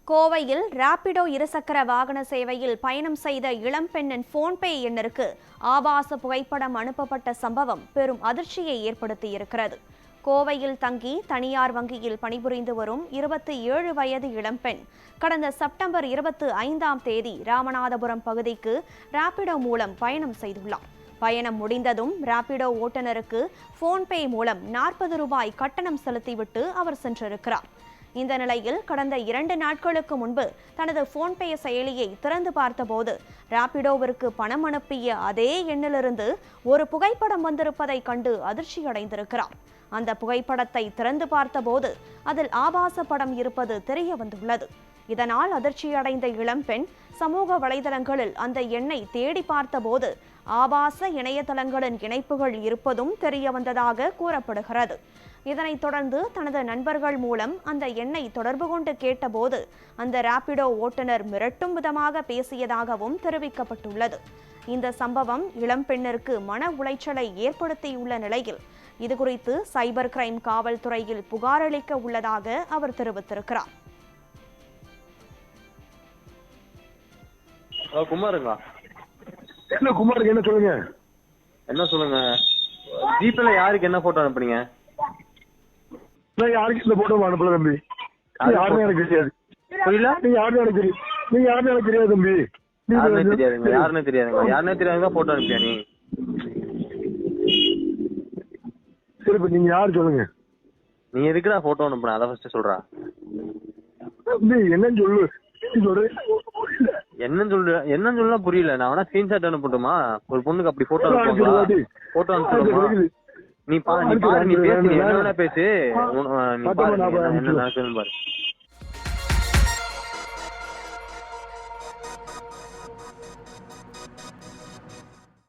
கோவையில் ராபிடோ இருசக்கர வாகன சேவையில் பயணம் செய்த இளம்பெண்ணின் போன்பே எண்ணிற்கு ஆபாச புகைப்படம் அனுப்பப்பட்ட சம்பவம் பெரும் அதிர்ச்சியை ஏற்படுத்தியிருக்கிறது. கோவையில் தங்கி தனியார் வங்கியில் பணிபுரிந்து வரும் 27 வயது இளம்பெண் கடந்த செப்டம்பர் 25ஆம் தேதி ராமநாதபுரம் பகுதிக்கு ராபிடோ மூலம் பயணம் செய்துள்ளார். பயணம் முடிந்ததும் ராபிடோ ஓட்டுநருக்கு போன்பே மூலம் 40 ரூபாய் கட்டணம் செலுத்திவிட்டு அவர் சென்றிருக்கிறார். இந்த நிலையில் கடந்த 2 நாட்களுக்கு முன்பு தனது போன்பே செயலியை திறந்து பார்த்தபோது ராபிடோவிற்கு பணம் அனுப்பிய அதே எண்ணிலிருந்து ஒரு புகைப்படம் வந்திருப்பதை கண்டு அதிர்ச்சியடைந்திருக்கிறார். அந்த புகைப்படத்தை திறந்து பார்த்தபோது அதில் ஆபாச படம் இருப்பது தெரிய வந்துள்ளது. இதனால் அதிர்ச்சியடைந்த இளம்பெண் சமூக வலைதளங்களில் அந்த எண்ணை தேடி பார்த்தபோது ஆபாச இணையதளங்களின் இணைப்புகள் இருப்பதும் தெரிய வந்ததாக கூறப்படுகிறது. இதனைத் தொடர்ந்து தனது நண்பர்கள் மூலம் அந்த எண்ணை தொடர்பு கொண்டு கேட்டபோது அந்த ராபிடோ ஓட்டுநர் மிரட்டும் விதமாக பேசியதாகவும் தெரிவிக்கப்பட்டுள்ளது. இந்த சம்பவம் இளம்பெண்ணிற்கு மன உளைச்சலை ஏற்படுத்தியுள்ள நிலையில் இதுகுறித்து சைபர் கிரைம் காவல்துறையில் புகார் அளிக்க உள்ளதாக அவர் தெரிவித்திருக்கிறார். குமாருங்களா? என்ன குமாருக்கு என்ன சொல்லுங்க? என்ன சொல்லுங்க? ஜிபேல யாருக்கு என்ன போட்டோ அனுப்புறீங்க? நான் யாருக்கு இந்த போட்டோ அனுப்பல தம்பி. யாருமே எனக்கு தெரியாது. புரியல? நீங்க யாருமே எனக்கு தெரியும். நீங்க யாருமே எனக்கு தெரியாது தம்பி. யாருமே தெரியாதுங்க. யாருமே தெரியாதுங்க. யாருமே தெரியாதுங்க போட்டோ அனுப்பியா நீ? சரி, இப்ப நீங்க யாரு சொல்லுங்க? நீ எதுக்குடா போட்டோ அனுப்புன? அதை ஃபர்ஸ்ட் சொல்றா. தம்பி என்னன்னு சொல்லு. என்னன்னு சொல்ல புரியல. நான் வேணா ஸ்கிரீன்ஷாட் அனுப்பட்டுமா? ஒரு பொண்ணுக்கு அப்படி போட்டோ அனுப்புவாங்களா? போட்டோ அனுப்புமா? நீ பாரு, நீ பேசு, நீ என்ன வேணா பேசு. நீ பாரு என்ன நடக்குதுன்னு பாரு.